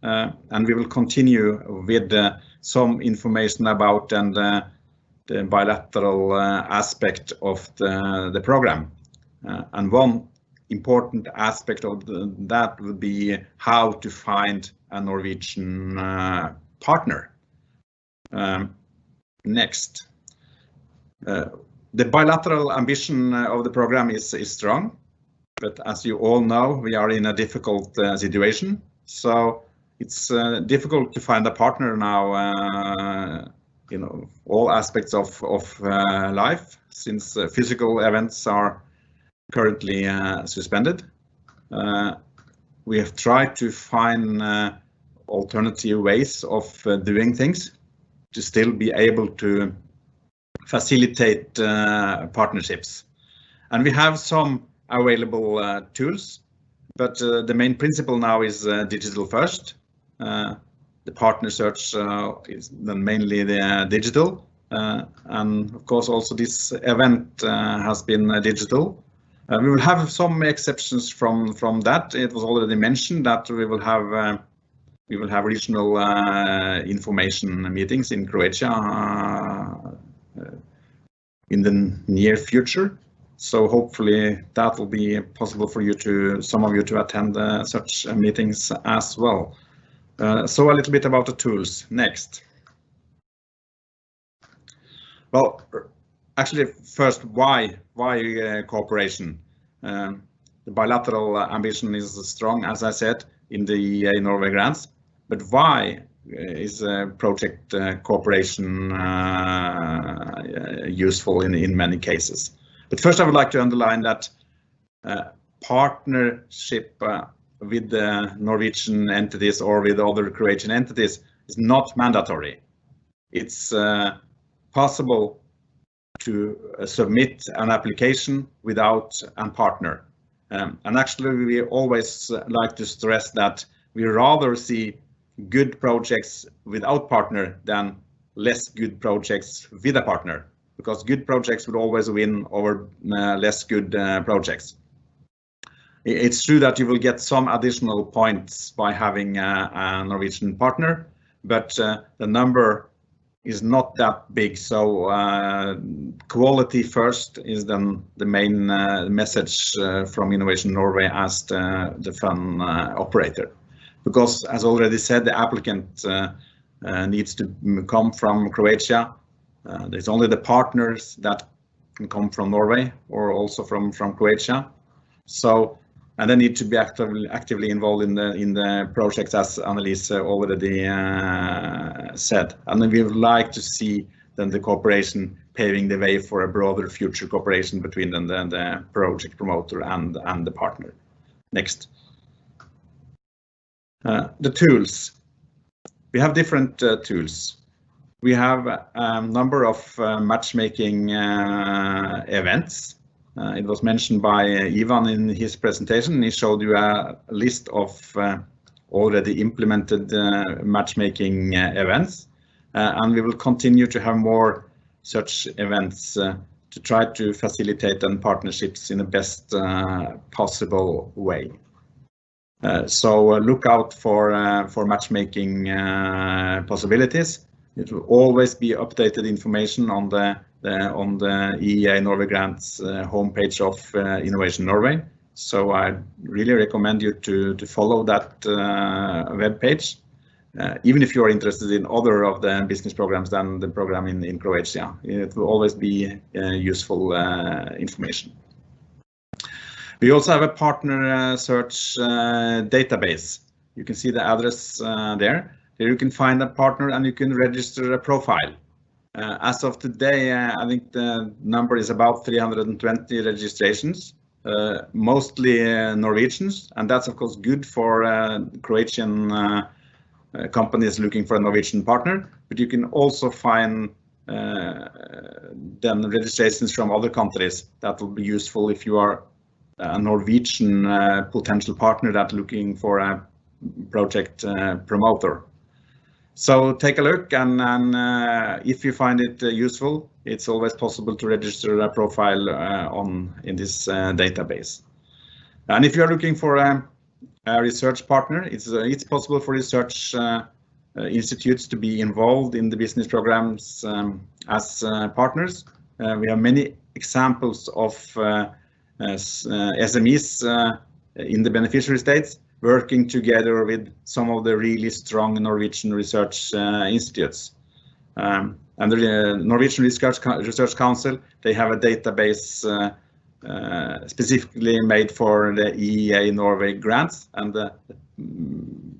and we will continue with some information about the bilateral aspect of the program. And one important aspect of that would be how to find a Norwegian partner. Next. The bilateral ambition of the program is strong, but as you all know, we are in a difficult situation. So it's difficult to find a partner now, you know, all aspects of life, since physical events are currently suspended. We have tried to find alternative ways of doing things to still be able to facilitate partnerships. And we have some available tools, but the main principle now is digital first. The partner search is then mainly the digital, and of course also this event has been digital. We will have some exceptions from that. It was already mentioned that we will have regional information meetings in Croatia in the near future. So hopefully that will be possible for you some of you to attend such meetings as well. So a little bit about the tools next. Well, actually first, why cooperation? The bilateral ambition is strong, as I said, in the EEA and Norway Grants, but why is project cooperation useful in many cases? But first I would like to underline that partnership with the Norwegian entities or with other Croatian entities is not mandatory. It's possible to submit an application without a partner. And actually we always like to stress that we rather see good projects without partner than less good projects with a partner, because good projects would always win over less good projects. It's true that you will get some additional points by having a Norwegian partner, but the number is not that big. So quality first is then the main message from Innovation Norway as the fund operator. Because as already said, the applicant needs to come from Croatia. There's only the partners that can come from Norway or also from Croatia. So, and they need to be actively involved in the projects, as Annelise already said. And we would like to see then the cooperation paving the way for a broader future cooperation between the project promoter and the partner. Next. The tools. We have different tools. We have a number of matchmaking events. It was mentioned by Ivan in his presentation. He showed you a list of already implemented matchmaking events, and we will continue to have more such events to try to facilitate and partnerships in the best possible way. So look out for matchmaking possibilities. It will always be updated information on the EEA and Norway Grants homepage of Innovation Norway. So I really recommend you to follow that web page, even if you are interested in other of the business programs than the program in Croatia. It will always be useful information. We also have a partner search database. You can see the address there. There you can find a partner and you can register a profile. As of today, I think the number is about 320 registrations, mostly Norwegians, and that's of course good for Croatian companies looking for a Norwegian partner, but you can also find then registrations from other countries. That will be useful if you are a Norwegian potential partner that looking for a project promoter. So take a look, and if you find it useful, it's always possible to register a profile in this database. And if you are looking for a research partner, it's possible for research institutes to be involved in the business programs as partners. We have many examples of SMEs in the beneficiary states working together with some of the really strong Norwegian research institutes. And the Norwegian Research Council, they have a database specifically made for the EEA and Norway Grants and the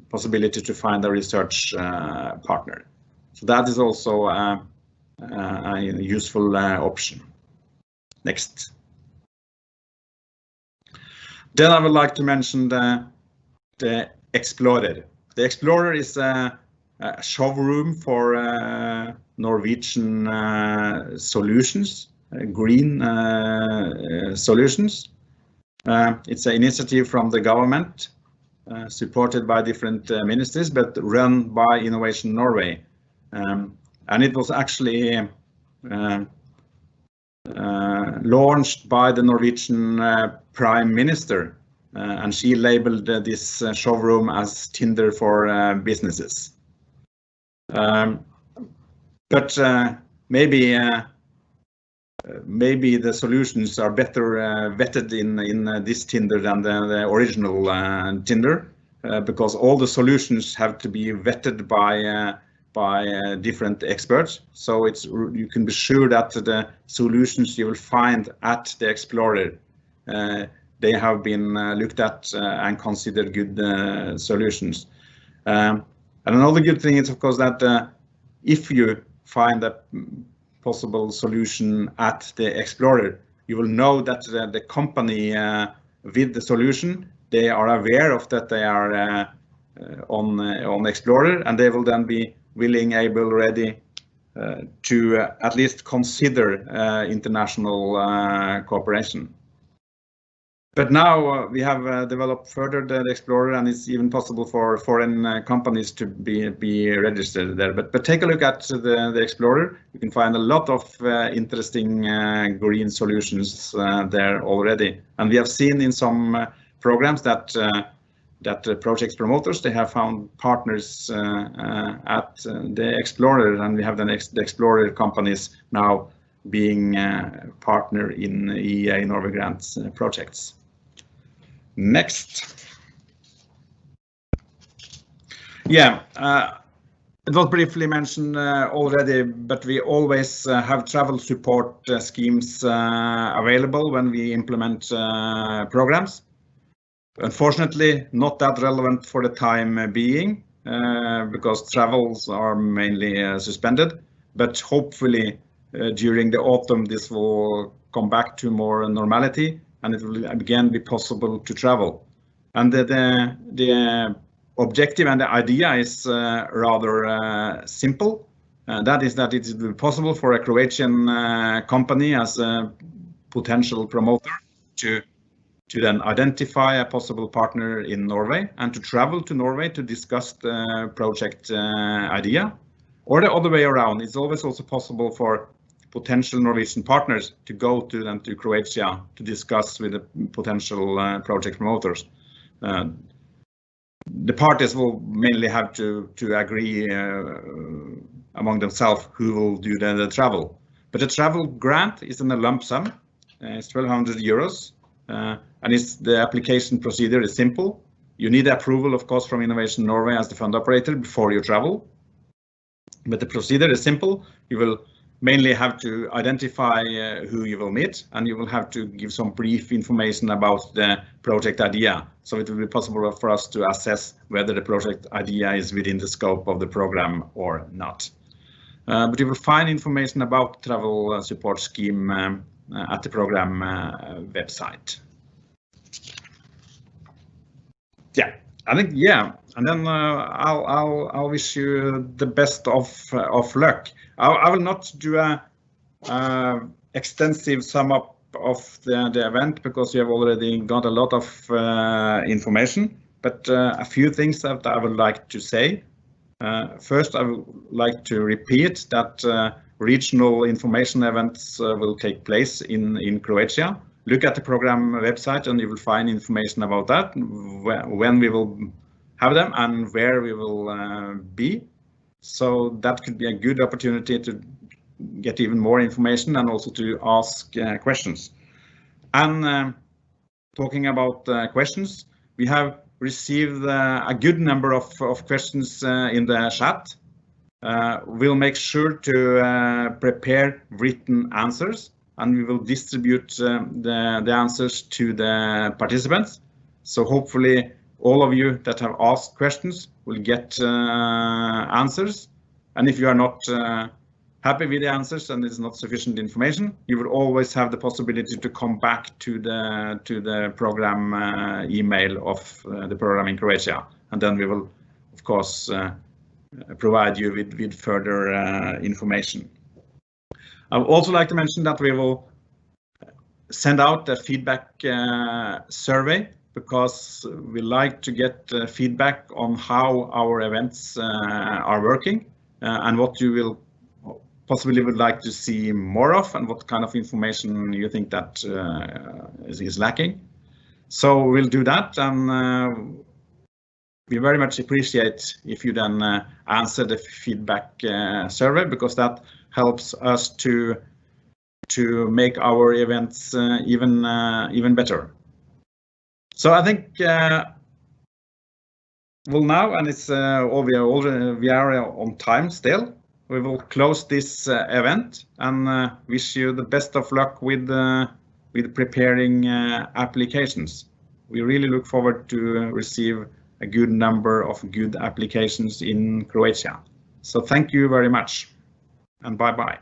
possibility to find a research partner. So that is also a useful option. Next. Then I would like to mention the Explorer. The Explorer is a showroom for Norwegian solutions, green solutions. It's an initiative from the government, supported by different ministries, but run by Innovation Norway. And it was actually launched by the Norwegian Prime Minister. And she labeled this showroom as Tinder for businesses. But maybe the solutions are better vetted in this Tinder than the original Tinder, because all the solutions have to be vetted by different experts. So you can be sure that the solutions you will find at the Explorer they have been looked at and considered good solutions. And another good thing is, of course, that if you find a possible solution at the Explorer, you will know that the company with the solution, they are aware of that they are on Explorer, and they will then be willing, able, ready to at least consider international cooperation. But now we have developed further the Explorer, and it's even possible for foreign companies to be registered there. But take a look at the Explorer. You can find a lot of interesting green solutions there already. And we have seen in some programs that project promoters, they have found partners at the Explorer, and we have the Explorer companies now being partner in EEA and Norway Grants projects. Next. Yeah, it was briefly mentioned already, but we always have travel support schemes available when we implement programs. Unfortunately, not that relevant for the time being, because travels are mainly suspended, but hopefully during the autumn this will come back to more normality, and it will again be possible to travel. And the objective and the idea is rather simple. That is that it is possible for a Croatian company as a potential promoter to then identify a possible partner in Norway and to travel to Norway to discuss the project idea, or the other way around. It's always also possible for potential Norwegian partners to go to Croatia to discuss with the potential project promoters. The parties will mainly have to agree among themselves who will do the travel. But the travel grant is in a lump sum. It's 1,200 euros, and the application procedure is simple. You need approval, of course, from Innovation Norway as the fund operator before you travel. But the procedure is simple. You will mainly have to identify who you will meet, and you will have to give some brief information about the project idea. So it will be possible for us to assess whether the project idea is within the scope of the program or not. But you will find information about the travel support scheme at the program website. Yeah, I think, yeah, and then I'll wish you the best of luck. I will not do a extensive sum up of the event because you have already got a lot of information, but a few things that I would like to say. First, I would like to repeat that regional information events will take place in Croatia. Look at the program website and you will find information about that, when we will have them and where we will be. So that could be a good opportunity to get even more information and also to ask questions. And talking about questions, we have received a good number of questions in the chat. We'll make sure to prepare written answers, and we will distribute the answers to the participants. So hopefully all of you that have asked questions will get answers. And if you are not happy with the answers and there's not sufficient information, you will always have the possibility to come back to the program email of the program in Croatia. And then we will, of course, provide you with further information. I would also like to mention that we will send out a feedback survey, because we like to get feedback on how our events are working and what you will possibly would like to see more of and what kind of information you think that is lacking. So we'll do that, and we very much appreciate if you then answer the feedback survey, because that helps us to make our events even better. So I think well, now, and it's we are on time still. We will close this event and wish you the best of luck with preparing applications. We really look forward to receive a good number of good applications in Croatia. So thank you very much, and bye-bye.